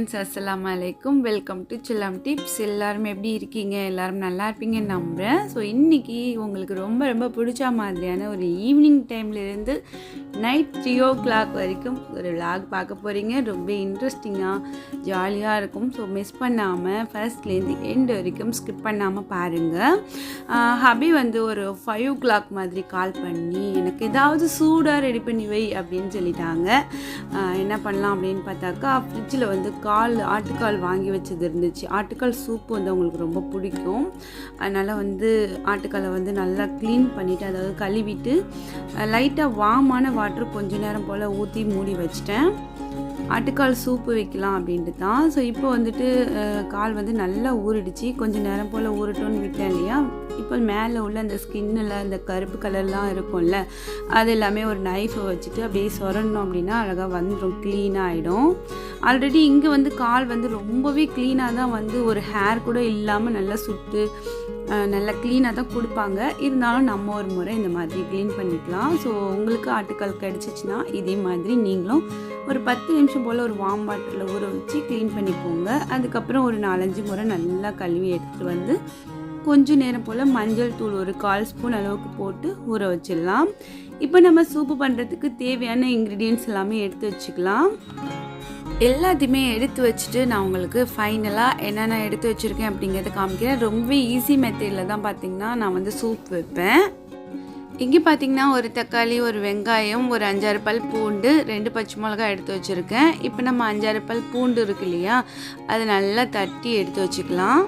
Friends, அஸ்ஸலாமு அலைக்கும். Welcome to சில்லாம் டிப்ஸ். எல்லாரும் எப்படி இருக்கீங்க? எல்லாரும் நல்லா இருப்பீங்கன்னு நம்புகிறேன். ஸோ இன்றைக்கி உங்களுக்கு ரொம்ப ரொம்ப பிடிச்ச மாதிரியான ஒரு ஈவினிங் டைம்லேருந்து நைட் 3 o'clock வரைக்கும் ஒரு விளாக் பார்க்க போகிறீங்க. ரொம்ப இன்ட்ரெஸ்டிங்காக ஜாலியாக இருக்கும். ஸோ மிஸ் பண்ணாமல் ஃபர்ஸ்ட்லேருந்து எண்ட் வரைக்கும் ஸ்கிப் பண்ணாமல் பாருங்கள். ஹபி வந்து ஒரு 5 o'clock மாதிரி கால் பண்ணி எனக்கு ஏதாவது சூடாக ரெடி பண்ணி வை அப்படின்னு சொல்லிட்டாங்க. என்ன பண்ணலாம் அப்படின்னு பார்த்தாக்கா, ஃப்ரிட்ஜில் வந்து ஆட்டுக்கால் வாங்கி வச்சது இருந்துச்சு. ஆட்டுக்கால் சூப்பு வந்து அவங்களுக்கு ரொம்ப பிடிக்கும். அதனால் வந்து ஆட்டுக்காலை வந்து நல்லா க்ளீன் பண்ணிவிட்டு, அதாவது கழுவிட்டு லைட்டாக வார்மான வாட்டர் கொஞ்ச நேரம் போல் ஊற்றி மூடி வச்சிட்டேன். ஆட்டுக்கால் சூப்பு வைக்கலாம் அப்படின்ட்டு தான். ஸோ இப்போ வந்துட்டு கால் வந்து நல்லா ஊறிடுச்சு. கொஞ்சம் நேரம் போல் ஊறட்டும்னு விட்டேன் இல்லையா. இப்போ மேலே உள்ள அந்த ஸ்கின்னில் அந்த கருப்பு கலர்லாம் இருக்கும்ல, அது எல்லாமே ஒரு நைஃபை வச்சுட்டு அப்படியே சொரணும் அப்படின்னா அழகாக வந்துடும், க்ளீனாக ஆகிடும். ஆல்ரெடி இங்கே வந்து கால் வந்து ரொம்பவே க்ளீனாக தான் வந்து ஒரு ஹேர் கூட இல்லாமல் நல்லா சுட்டு நல்லா க்ளீனாக தான் கொடுப்பாங்க. இருந்தாலும் நம்ம ஒரு முறை இந்த மாதிரி க்ளீன் பண்ணிக்கலாம். ஸோ உங்களுக்கு ஆட்டுக்கால் கிடச்சிச்சின்னா இதே மாதிரி நீங்களும் ஒரு 10 நிமிஷம் போல் ஒரு வார்ம் வாட்டரில் ஊற வச்சு க்ளீன் பண்ணிக்கோங்க. அதுக்கப்புறம் ஒரு 4-5 முறை நல்லா கழுவி எடுத்துகிட்டு வந்து கொஞ்சம் நேரம் போல் மஞ்சள் தூள் ஒரு 1/4 ஸ்பூன் அளவுக்கு போட்டு ஊற வச்சிடலாம். இப்போ நம்ம சூப்பு பண்ணுறதுக்கு தேவையான இன்க்ரீடியன்ட்ஸ் எல்லாமே எடுத்து வச்சுக்கலாம். எல்லாத்தையுமே எடுத்து வச்சுட்டு நான் உங்களுக்கு ஃபைனலாக என்னென்ன எடுத்து வச்சுருக்கேன் அப்படிங்கிறத காமிக்கிறேன். ரொம்ப ஈஸி மெத்தடில் தான் பார்த்திங்கன்னா நான் வந்து சூப் வைப்பேன். இங்கே பார்த்திங்கன்னா ஒரு தக்காளி, ஒரு வெங்காயம், ஒரு 5-6 பல் பூண்டு, 2 பச்சை மிளகாய் எடுத்து வச்சுருக்கேன். இப்போ நம்ம 5-6 பல் பூண்டு இருக்கு இல்லையா, அதை நல்லா தட்டி எடுத்து வச்சுக்கலாம்.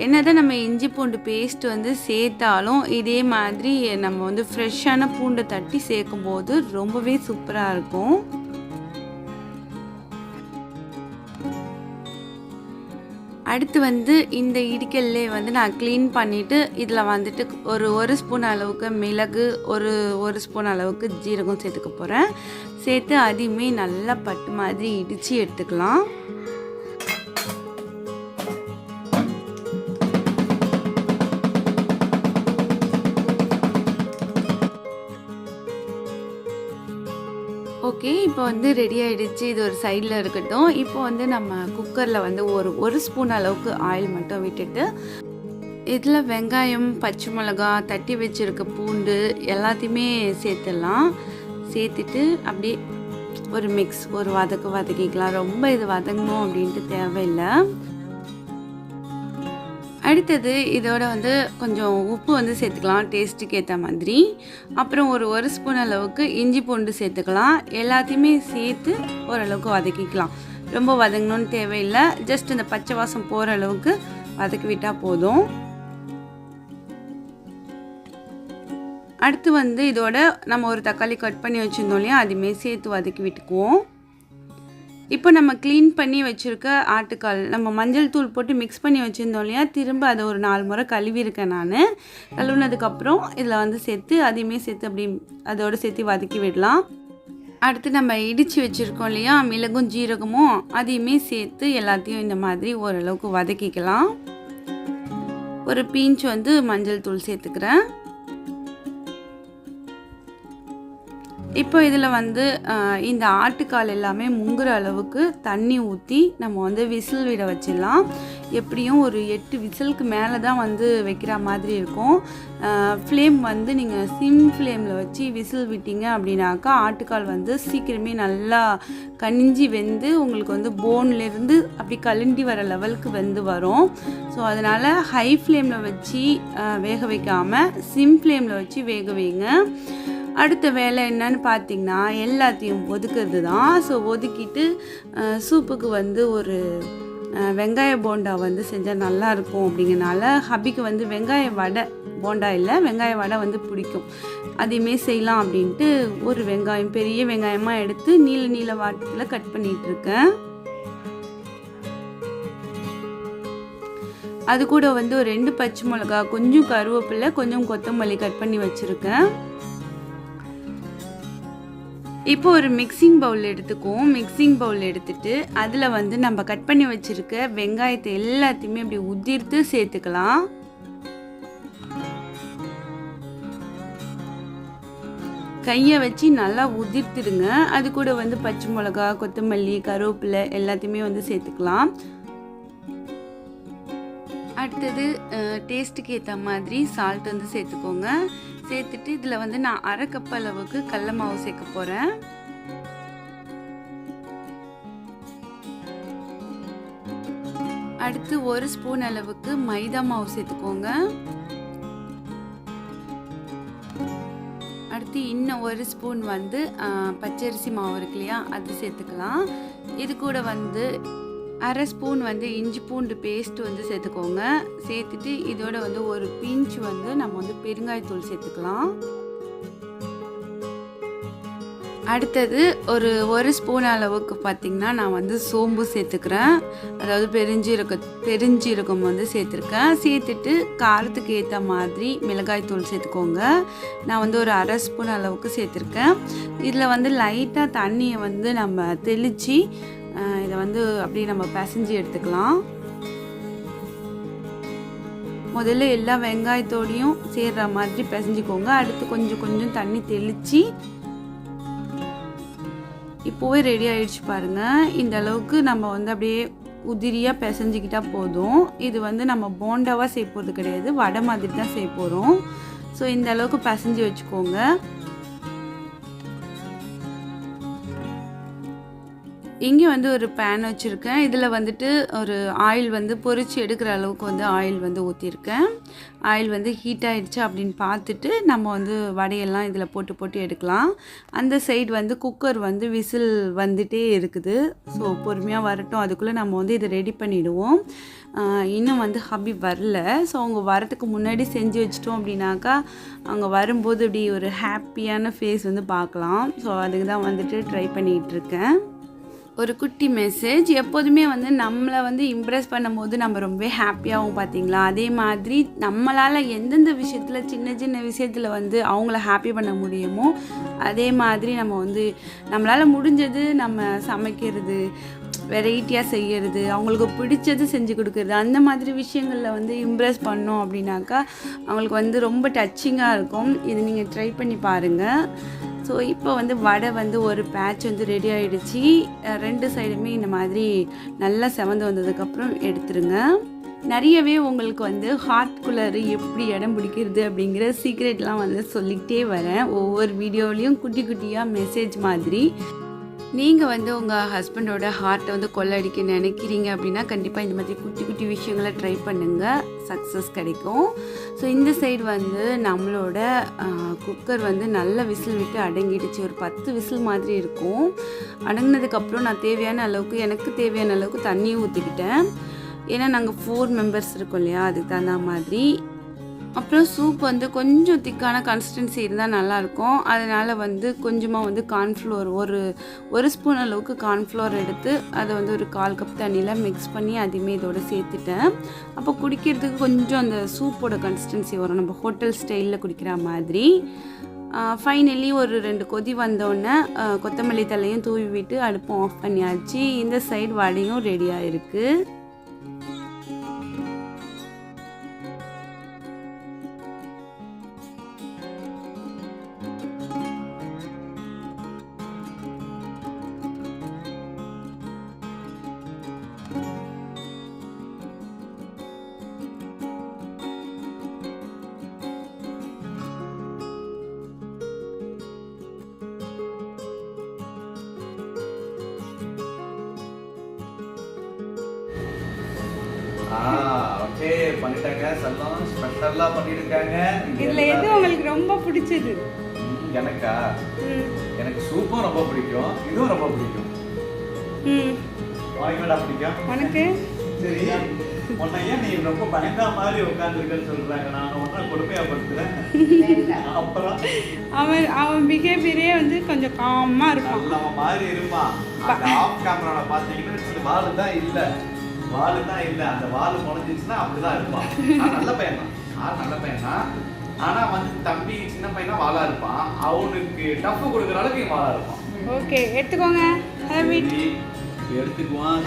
என்னதான் நம்ம இஞ்சி பூண்டு பேஸ்ட் வந்து சேர்த்தாலும் இதே மாதிரி நம்ம வந்து ஃப்ரெஷ்ஷான பூண்டை தட்டி சேர்க்கும்போது ரொம்பவே சூப்பராக இருக்கும். அடுத்து வந்து இந்த இடிக்கல்லே வந்து நான் க்ளீன் பண்ணிவிட்டு இதில் வந்துட்டு ஒரு ஸ்பூன் அளவுக்கு மிளகு, ஒரு ஸ்பூன் அளவுக்கு ஜீரகம் சேர்த்துக்க போகிறேன். சேர்த்து அதையுமே நல்லா பட்டு மாதிரி இடித்து எடுத்துக்கலாம். ஓகே, இப்போ வந்து ரெடி ஆகிடுச்சு. இது ஒரு சைடில் இருக்கட்டும். இப்போ வந்து நம்ம குக்கரில் வந்து ஒரு ஸ்பூன் அளவுக்கு ஆயில் மட்டும் விட்டுட்டு இதில் வெங்காயம், பச்சை மிளகா, தட்டி வச்சுருக்க பூண்டு எல்லாத்தையுமே சேர்த்துடலாம். சேர்த்துட்டு அப்படியே ஒரு மிக்ஸ், ஒரு வதக்கிக்கலாம். ரொம்ப இது வதங்கணும் அப்படின்ட்டு தேவையில்லை. அடுத்தது இதோட வந்து கொஞ்சம் உப்பு வந்து சேர்த்துக்கலாம் டேஸ்ட்டுக்கு ஏற்ற மாதிரி. அப்புறம் ஒரு ஸ்பூன் அளவுக்கு இஞ்சி பூண்டு சேர்த்துக்கலாம். எல்லாத்தையுமே சேர்த்து ஓரளவுக்கு வதக்கிக்கலாம். ரொம்ப வதங்கணும்னு தேவையில்லை. ஜஸ்ட் இந்த பச்சை வாசம் போகிற அளவுக்கு வதக்கி விட்டால் போதும். அடுத்து வந்து இதோட நம்ம ஒரு தக்காளி கட் பண்ணி வச்சுருந்தோம் இல்லையா, அதுவுமே சேர்த்து வதக்கி விட்டுக்குவோம். இப்போ நம்ம க்ளீன் பண்ணி வச்சுருக்க ஆட்டுக்கால் நம்ம மஞ்சள் தூள் போட்டு மிக்ஸ் பண்ணி வச்சுருந்தோம் இல்லையா, திரும்ப அதை ஒரு 4 முறை கழுவிருக்கேன் நான். கழுவுனதுக்கப்புறம் இதில் வந்து சேர்த்து அதையுமே சேர்த்து அப்படி அதோடு சேர்த்து வதக்கி விடலாம். அடுத்து நம்ம இடித்து வச்சுருக்கோம் இல்லையா, மிளகும் ஜீரகமும் அதையுமே சேர்த்து எல்லாத்தையும் இந்த மாதிரி ஓரளவுக்கு வதக்கிக்கலாம். ஒரு பிஞ்ச் வந்து மஞ்சள் தூள் சேர்த்துக்கிறேன். இப்போ இதில் வந்து இந்த ஆட்டுக்கால் எல்லாமே முங்குற அளவுக்கு தண்ணி ஊற்றி நம்ம வந்து விசில் விட வச்சிடலாம். எப்படியும் ஒரு 8 விசிலுக்கு மேலே தான் வந்து வைக்கிற மாதிரி இருக்கும். ஃப்ளேம் வந்து நீங்கள் சிம் ஃப்ளேமில் வச்சு விசில் விட்டீங்க அப்படின்னாக்கா ஆட்டுக்கால் வந்து சீக்கிரமே நல்லா கனிஞ்சி வெந்து உங்களுக்கு வந்து போன்லேருந்து அப்படி கலண்டி வர லெவலுக்கு வெந்து வரும். ஸோ அதனால் ஹை ஃப்ளேமில் வச்சு வேக வைக்காமல் சிம் ஃப்ளேமில் வச்சு வேக வைங்க. அடுத்த வேலை என்னன்னு பார்த்திங்கன்னா எல்லாத்தையும் ஒதுக்கிறது தான். ஸோ ஒதுக்கிட்டு சூப்புக்கு வந்து ஒரு வெங்காய போண்டா வந்து செஞ்சால் நல்லாயிருக்கும் அப்படிங்கிறனால ஹபிக்கு வந்து வெங்காய வடை, போண்டா இல்லை வெங்காய வடை வந்து பிடிக்கும். அதையுமே செய்யலாம் அப்படின்ட்டு ஒரு வெங்காயம், பெரிய வெங்காயமாக எடுத்து நீல வாட்டத்தில் கட் பண்ணிகிட்ருக்கேன். அது கூட வந்து ஒரு 2 பச்சை மிளகா, கொஞ்சம் கருவேப்பிலை, கொஞ்சம் கொத்தமல்லி கட் பண்ணி வச்சுருக்கேன். இப்போ ஒரு மிக்சிங் பவுல் எடுத்துக்குவோம். மிக்சிங் பவுல் எடுத்துகிட்டு அதில் வந்து நம்ம கட் பண்ணி வச்சுருக்க வெங்காயத்தை எல்லாத்தையுமே அப்படி உதிர்த்து சேர்த்துக்கலாம். கையை வச்சு நல்லா உதிர்த்துடுங்க. அது கூட வந்து பச்சை மிளகா, கொத்தமல்லி, கருவேப்பிலை எல்லாத்தையுமே வந்து சேர்த்துக்கலாம். அடுத்தது டேஸ்ட்டுக்கு ஏற்ற மாதிரி சால்ட் வந்து சேர்த்துக்கோங்க. சேர்த்துட்டு இதில் வந்து நான் 1/2 கப் அளவுக்கு கடல மாவு சேர்க்க போகிறேன். அடுத்து 1 ஸ்பூன் அளவுக்கு மைதா மாவு சேர்த்துக்கோங்க. அடுத்து இன்னும் 1 ஸ்பூன் வந்து பச்சரிசி மாவு இருக்கு இல்லையா, அது சேர்த்துக்கலாம். இது கூட வந்து 1/2 ஸ்பூன் வந்து இஞ்சி பூண்டு பேஸ்ட் வந்து சேர்த்துக்கோங்க. சேர்த்துட்டு இதோட வந்து ஒரு பிஞ்ச் வந்து நம்ம வந்து பெருங்காயத்தூள் சேர்த்துக்கலாம். அடுத்தது ஒரு 1 ஸ்பூன் அளவுக்கு பார்த்திங்கன்னா நான் வந்து சோம்பு சேர்த்துக்கிறேன். அதாவது பெருஞ்சீரகம் வந்து சேர்த்துருக்கேன். சேர்த்துட்டு காரத்துக்கு ஏற்ற மாதிரி மிளகாய்த்தூள் சேர்த்துக்கோங்க. நான் வந்து ஒரு 1/2 ஸ்பூன் அளவுக்கு சேர்த்துருக்கேன். இதில் வந்து லைட்டாக தண்ணியை வந்து நம்ம தெளித்து இதை வந்து அப்படியே நம்ம பிசைஞ்சு எடுத்துக்கலாம். முதல்ல எல்லா வெங்காயத்தோடையும் சேர்கிற மாதிரி பிசைஞ்சிக்கோங்க. அடுத்து கொஞ்சம் கொஞ்சம் தண்ணி தெளித்து இப்போவே ரெடி ஆகிடுச்சு பாருங்கள். இந்த அளவுக்கு நம்ம வந்து அப்படியே உதிரியாக பிசைஞ்சிக்கிட்டால் போதும். இது வந்து நம்ம போண்டாவாக செய்ய போகிறது கிடையாது, வடை மாதிரி தான் செய்ய போகிறோம். ஸோ இந்த அளவுக்கு பிசைஞ்சு வச்சுக்கோங்க. இங்கே வந்து ஒரு பேன் வச்சுருக்கேன். இதில் வந்துட்டு ஒரு ஆயில் வந்து பொரிச்சு எடுக்கிற அளவுக்கு வந்து ஆயில் வந்து ஊற்றிருக்கேன். ஆயில் வந்து ஹீட் ஆகிடுச்சு அப்படின்னு பார்த்துட்டு நம்ம வந்து வடையெல்லாம் இதில் போட்டு எடுக்கலாம். அந்த சைடு வந்து குக்கர் வந்து விசில் வந்துகிட்டே இருக்குது. ஸோ பொறுமையாக வரட்டும், அதுக்குள்ளே நம்ம வந்து இதை ரெடி பண்ணிவிடுவோம். இன்னும் வந்து ஹபி வரல. ஸோ அவங்க வரத்துக்கு முன்னாடி செஞ்சு வச்சிட்டோம் அப்படின்னாக்கா அவங்க வரும்போது இப்படி ஒரு ஹாப்பியான ஃபேஸ் வந்து பார்க்கலாம். ஸோ அதுக்கு தான் வந்துட்டு ட்ரை பண்ணிகிட்ருக்கேன். ஒரு குட்டி மெசேஜ், எப்போதுமே வந்து நம்மளை வந்து இம்ப்ரெஸ் பண்ணும்போது நம்ம ரொம்ப ஹாப்பியாகவும் பார்த்தீங்களா, அதே மாதிரி நம்மளால் எந்தெந்த விஷயத்தில் சின்ன சின்ன விஷயத்தில் வந்து அவங்கள ஹாப்பி பண்ண முடியுமோ அதே மாதிரி நம்ம வந்து நம்மளால் முடிஞ்சது நம்ம சமைக்கிறது, வெரைட்டியாக செய்கிறது, அவங்களுக்கு பிடிச்சது செஞ்சு கொடுக்குறது, அந்த மாதிரி விஷயங்களில் வந்து இம்ப்ரெஸ் பண்ணோம் அப்படின்னாக்கா அவங்களுக்கு வந்து ரொம்ப டச்சிங்காக இருக்கும். இது நீங்கள் ட்ரை பண்ணி பாருங்கள். ஸோ இப்போ வந்து வடை வந்து ஒரு பேட்ச் வந்து ரெடி ஆகிடுச்சு. 2 சைடுமே இந்த மாதிரி நல்லா செவந்து வந்ததுக்கப்புறம் எடுத்துருங்க. நிறையவே உங்களுக்கு வந்து ஹாட் குலர் எப்படி இடம் பிடிக்கிறது அப்படிங்கிற சீக்ரெட்லாம் வந்து சொல்லிக்கிட்டே வரேன். ஒவ்வொரு வீடியோலையும் குட்டி குட்டியாக மெசேஜ் மாதிரி. நீங்கள் வந்து உங்கள் ஹஸ்பண்டோட ஹார்ட்டை வந்து கொள்ளடிக்க நினைக்கிறீங்க அப்படின்னா கண்டிப்பாக இந்த மாதிரி குட்டி குட்டி விஷயங்களை ட்ரை பண்ணுங்கள், சக்ஸஸ் கிடைக்கும். ஸோ இந்த சைடு வந்து நம்மளோட குக்கர் வந்து நல்ல விசில் விட்டு அடங்கிடுச்சு. ஒரு 10 விசில் மாதிரி இருக்கும். அடங்கினதுக்கப்புறம் நான் எனக்கு தேவையான அளவுக்கு தண்ணியும் ஊற்றிக்கிட்டேன். ஏன்னா நாங்கள் 4 மெம்பர்ஸ் இருக்கோம் இல்லையா, அதுக்கு தகுந்த மாதிரி. அப்புறம் சூப் வந்து கொஞ்சம் திக்கான கன்சிஸ்டன்சி இருந்தால் நல்லாயிருக்கும். அதனால் வந்து கொஞ்சமாக வந்து கார்ன்ஃப்ளோர் ஒரு ஸ்பூன் அளவுக்கு கார்ன்ஃப்ளோர் எடுத்து அதை வந்து ஒரு 1/4 கப் தண்ணியில் மிக்ஸ் பண்ணி அதையுமே இதோட சேர்த்துட்டேன். அப்போ குடிக்கிறதுக்கு கொஞ்சம் அந்த சூப்போட கன்சிஸ்டன்சி வரும், நம்ம ஹோட்டல் ஸ்டைலில் குடிக்கிற மாதிரி. ஃபைனலி ஒரு 2 கொதி வந்தோடனே கொத்தமல்லி தழையும் தூவி விட்டு அடுப்பும் ஆஃப் பண்ணியாச்சு. இந்த சைடு வடையும் ரெடியாக இருக்குது. ஓகே பண்ணிட்டாங்க. செல்லம் ஸ்பெஷலா பண்ணிருக்காங்க. இதுல எது உங்களுக்கு ரொம்ப பிடிச்சது? எனக்கா? எனக்கு சூப்பும் ரொம்ப பிடிக்கும், இதுவும் ரொம்ப பிடிக்கும். வாய்க்கடா பிடிக்கும் உனக்கு? சரி, உன்னை ஏன் நீ ரொம்ப பயந்தா மாதிரி உட்காந்துருக்கன்னு சொல்றாங்க. நான் ஒன்னா கொடுமையா படுத்துறேன். அப்புறம் அவன் பிஹேவியரே வந்து கொஞ்சம் காமா இருப்பான். அவன் மாதிரி இருப்பான். ஆஃப் கேமரால பாத்தீங்கன்னா வாலு தான் இல்ல, அந்த வாலு முளைஞ்சிச்சுன்னா அப்படிதான் இருப்பான். நல்ல பையன் தான், நல்ல பையன் தான். ஆனா வந்து தம்பி சின்ன பையனா வாலா இருப்பான். அவனுக்கு டஃப் கொடுக்குற அளவுக்கு வாலா இருப்பான். ஓகே, எடுத்துக்கோங்க. எடுத்துக்குவான்.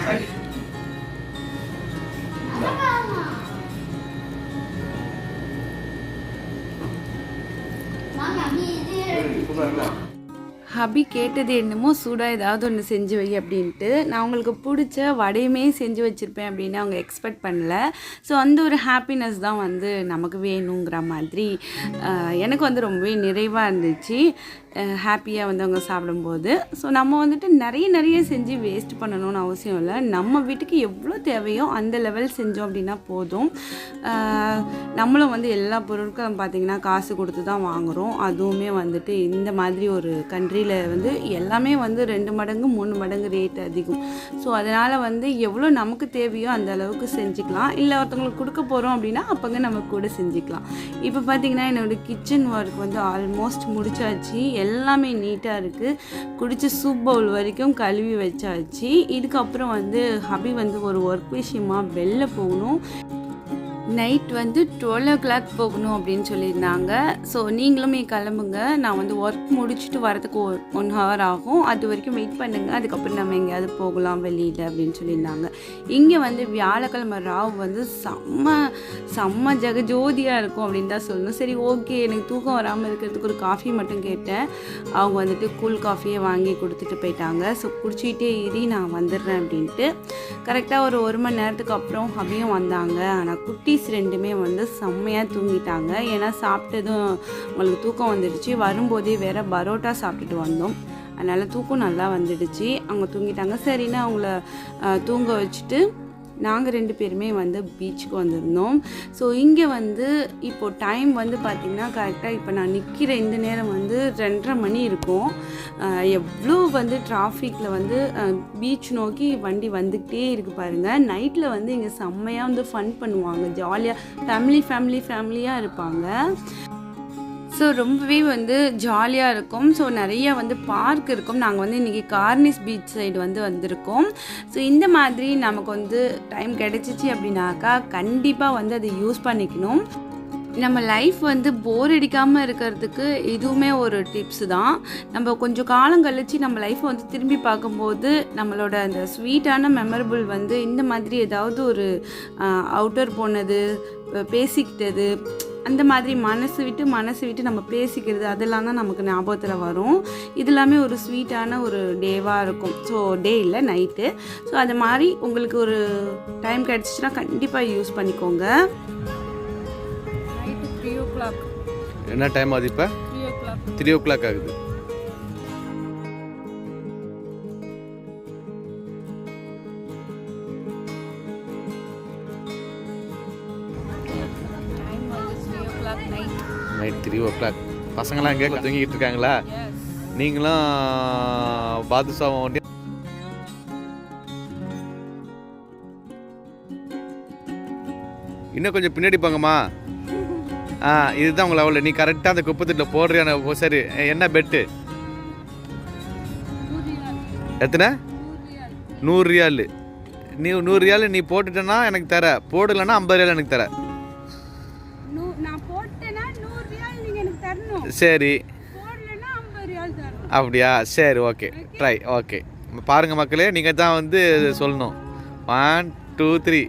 ஹபி கேட்டது என்னமோ சூடாக ஏதாவது ஒன்று செஞ்சு வை அப்படின்ட்டு நான் அவங்களுக்கு பிடிச்ச வடையுமே செஞ்சு வச்சுருப்பேன் அப்படின்னு அவங்க எக்ஸ்பெக்ட் பண்ணல. ஸோ அந்த ஒரு ஹாப்பினஸ் தான் வந்து நமக்கு வேணுங்கிற மாதிரி எனக்கு வந்து ரொம்பவே நிறைவாக இருந்துச்சு. ஹாப்பியாக வந்து அவங்க சாப்பிடும்போது. ஸோ நம்ம வந்துட்டு நிறைய செஞ்சு வேஸ்ட் பண்ணணும்னு அவசியம் இல்லை. நம்ம வீட்டுக்கு எவ்வளோ தேவையோ அந்த லெவல் செஞ்சோம் அப்படின்னா போதும். நம்மளும் வந்து எல்லா பொருட்களும் பார்த்திங்கன்னா காசு கொடுத்து தான் வாங்குகிறோம். அதுவுமே வந்துட்டு இந்த மாதிரி ஒரு கண்ட்ரியில் வந்து எல்லாமே வந்து 2 மடங்கு 3 மடங்கு ரேட் அதிகம். ஸோ அதனால் வந்து எவ்வளோ நமக்கு தேவையோ அந்த அளவுக்கு செஞ்சுக்கலாம். இல்லை ஒருத்தவங்களுக்கு கொடுக்க போகிறோம் அப்படின்னா அப்போங்க நம்ம கூட செஞ்சுக்கலாம். இப்போ பார்த்திங்கன்னா என்னோடய கிச்சன் ஒர்க் வந்து ஆல்மோஸ்ட் முடிச்சாச்சு. எல்லாமே நீட்டாக இருக்குது. குடித்த சூப் பவுல் வரைக்கும் கழுவி வச்சாச்சு. இதுக்கப்புறம் வந்து ஹபி வந்து ஒரு ஒர்க் விஷயமா வெளில போகணும். நைட் வந்து 12 o'clock போகணும் அப்படின்னு சொல்லியிருந்தாங்க. ஸோ நீங்களுமே கிளம்புங்க, நான் வந்து ஒர்க் முடிச்சுட்டு வரதுக்கு 1 hour ஆகும், அது வரைக்கும் வெயிட் பண்ணுங்கள், அதுக்கப்புறம் நம்ம எங்கேயாவது போகலாம் வெளியில் அப்படின்னு சொல்லியிருந்தாங்க. இங்கே வந்து வியாழக்கிழமை ராவ் வந்து செம்ம ஜெகஜோதியாக இருக்கும் அப்படின்னு தான் சொல்லணும். சரி ஓகே, எனக்கு தூக்கம் வராமல் இருக்கிறதுக்கு ஒரு காஃபி மட்டும் கேட்டேன். அவங்க வந்துட்டு கூல் காஃபியை வாங்கி கொடுத்துட்டு போயிட்டாங்க. ஸோ குடிச்சிக்கிட்டே இரு, நான் வந்துடுறேன் அப்படின்ட்டு. கரெக்டாக ஒரு 1 மணி நேரத்துக்கு அப்புறம் ஹபியும் வந்தாங்க. ஆனால் குட்டி 2மே வந்து செம்மையாக தூங்கிட்டாங்க. ஏன்னா சாப்பிட்டதும் உங்களுக்கு தூக்கம் வந்துடுச்சு. வரும்போதே வேறு பரோட்டா சாப்பிட்டுட்டு வந்தோம், அதனால் தூக்கம் நல்லா வந்துடுச்சு. அவங்க தூங்கிட்டாங்க. சரின்னு அவங்கள தூங்க வச்சுட்டு நாங்கள் 2 பேருமே வந்து பீச்சுக்கு வந்திருந்தோம். ஸோ இங்கே வந்து இப்போது டைம் வந்து பார்த்திங்கன்னா கரெக்டாக இப்போ நான் நிற்கிற இந்த நேரம் வந்து 2:30 மணி இருக்கும். எவ்வளோ வந்து டிராஃபிக்கில் வந்து பீச் நோக்கி வண்டி வந்துக்கிட்டே இருக்குது பாருங்கள். நைட்டில் வந்து இங்கே செம்மையாக வந்து ஃபன் பண்ணுவாங்க, ஜாலியாக ஃபேமிலியாக இருப்பாங்க. ஸோ ரொம்பவே வந்து ஜாலியாக இருக்கும். ஸோ நிறையா வந்து பார்க் இருக்கும். நாங்கள் வந்து இன்றைக்கி கார்னிஸ் பீச் சைடு வந்து வந்திருக்கோம். ஸோ இந்த மாதிரி நமக்கு வந்து டைம் கிடச்சிச்சு அப்படின்னாக்கா கண்டிப்பாக வந்து அதை யூஸ் பண்ணிக்கணும். நம்ம லைஃப் வந்து போர் அடிக்காமல் இருக்கிறதுக்கு இதுவுமே ஒரு டிப்ஸு தான். நம்ம கொஞ்சம் காலம் கழித்து நம்ம லைஃப்பை வந்து திரும்பி பார்க்கும்போது நம்மளோட அந்த ஸ்வீட்டான மெமரபிள் வந்து இந்த மாதிரி ஏதாவது ஒரு அவுட்டர் போனது, பேசிக்கிட்டது, அந்த மாதிரி மனசு விட்டு நம்ம பேசிக்கிறது, அதெல்லாம் தான் நமக்கு ஞாபகத்தில் வரும். இது எல்லாமே ஒரு ஸ்வீட்டான ஒரு டேவாக இருக்கும். ஸோ டே இல்லை, நைட்டு. ஸோ அது மாதிரி உங்களுக்கு ஒரு டைம் கிடச்சிச்சின்னா கண்டிப்பாக யூஸ் பண்ணிக்கோங்க. Night 3 o'clock. என்ன டைம் ஆகுது இப்போ? 3 o'clock ஆகுது. Night 3 o'clock. பசங்களாம் எங்கே தூங்கிக்கிட்டு இருக்காங்களா? நீங்களும் பாதுஷாவும் வண்டி இன்னும் கொஞ்சம் பின்னாடி போங்கம்மா. இதுதான் உங்களை அவ்வளோ. நீ கரெக்டாக அந்த குப்பத்தில் போடுறியான. சரி, என்ன பெட்டு? எத்தனை? 100 ரியால். நீ 100 ரியால் நீ போட்டுட்டேன்னா எனக்கு தர, போடலைன்னா 50 ரியால் எனக்கு தர. சரி அப்படியா? சரி ஓகே, ட்ரை. ஓகே பாருங்க மக்களே, நீங்கள் தான் வந்து சொல்லணும். 1 2 3.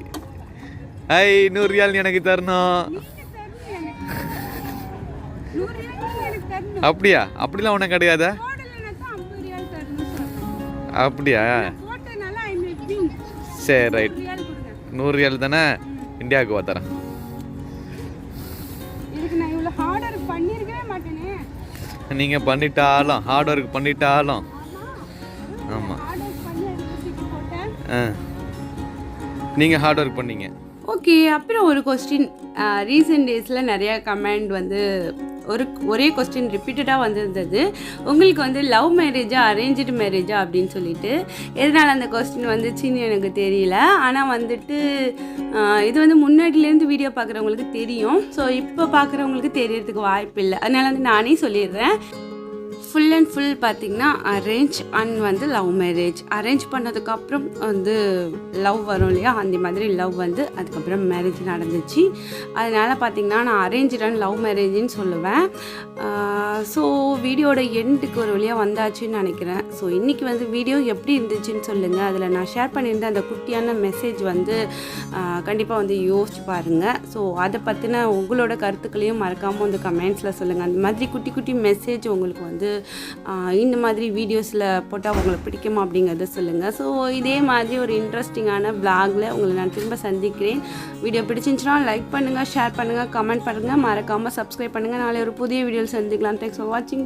100 ரியால் எனக்கு தரணும். அப்படியா? அப்படிலாம் ஒன்றும் கிடையாதா? அப்படியா? சரி ரைட். 100 ரியால் தானே, இந்தியாவுக்கு தரேன். நீங்கள் பண்ணிட்டாலும், ஹார்ட் ஒர்க் பண்ணிட்டாலும். ஆமாம், நீங்கள் ஹார்ட் ஒர்க் பண்ணீங்க. ஓகே. அப்புறம் ஒரு கொஸ்டின், ரீசெண்ட் டேஸில் நிறையா கமெண்ட் வந்து ஒரே கொஸ்டின் ரிப்பீட்டடாக வந்திருந்தது. உங்களுக்கு வந்து லவ் மேரேஜா அரேஞ்சு மேரேஜா அப்படின்னு சொல்லிட்டு. எதனால் அந்த கொஸ்டின் வந்துச்சுன்னு எனக்கு தெரியல. ஆனால் வந்துட்டு இது வந்து முன்னாடியிலேருந்து வீடியோ பார்க்குறவங்களுக்கு தெரியும். ஸோ இப்போ பார்க்குறவங்களுக்கு தெரியறதுக்கு வாய்ப்பு இல்லை. அதனால் வந்து நானே சொல்லிடுறேன். ஃபுல் அண்ட் ஃபுல் பார்த்திங்கன்னா அரேஞ்ச் அண்ட் வந்து லவ் மேரேஜ். அரேஞ்ச் பண்ணதுக்கப்புறம் வந்து லவ் வரும் இல்லையா, அந்த மாதிரி லவ் வந்து அதுக்கப்புறம் மேரேஜ் நடந்துச்சு. அதனால் பார்த்திங்கன்னா நான் அரேஞ்ச் அண்ட் லவ் மேரேஜின்னு சொல்லுவேன். ஸோ வீடியோட எண்டுக்கு ஒரு வழியாக வந்தாச்சுன்னு நினைக்கிறேன். ஸோ இன்றைக்கி வந்து வீடியோ எப்படி இருந்துச்சுன்னு சொல்லுங்கள். அதில் நான் ஷேர் பண்ணியிருந்த அந்த குட்டியான மெசேஜ் வந்து கண்டிப்பாக வந்து யோசிச்சு பாருங்கள். ஸோ அதை பற்றின உங்களோட கருத்துக்களையும் மறக்காமல் வந்து கமெண்ட்ஸில் சொல்லுங்கள். அந்த மாதிரி குட்டி குட்டி மெசேஜ் உங்களுக்கு வந்து இந்த மாதிரி வீடியோஸில் போட்டால் உங்களுக்கு பிடிக்குமா அப்படிங்கிறத சொல்லுங்கள். ஸோ இதே மாதிரி ஒரு இன்ட்ரெஸ்டிங்கான vlogல உங்களை நான் திரும்ப சந்திக்கிறேன். வீடியோ பிடிச்சிருந்துச்சுன்னா லைக் பண்ணுங்கள், ஷேர் பண்ணுங்கள், கமெண்ட் பண்ணுங்கள், மறக்காமல் சப்ஸ்கிரைப் பண்ணுங்கள். நாளை ஒரு புதிய வீடியோவில் சந்திக்கலாம். தேங்க்ஸ் ஃபார் வாட்சிங்.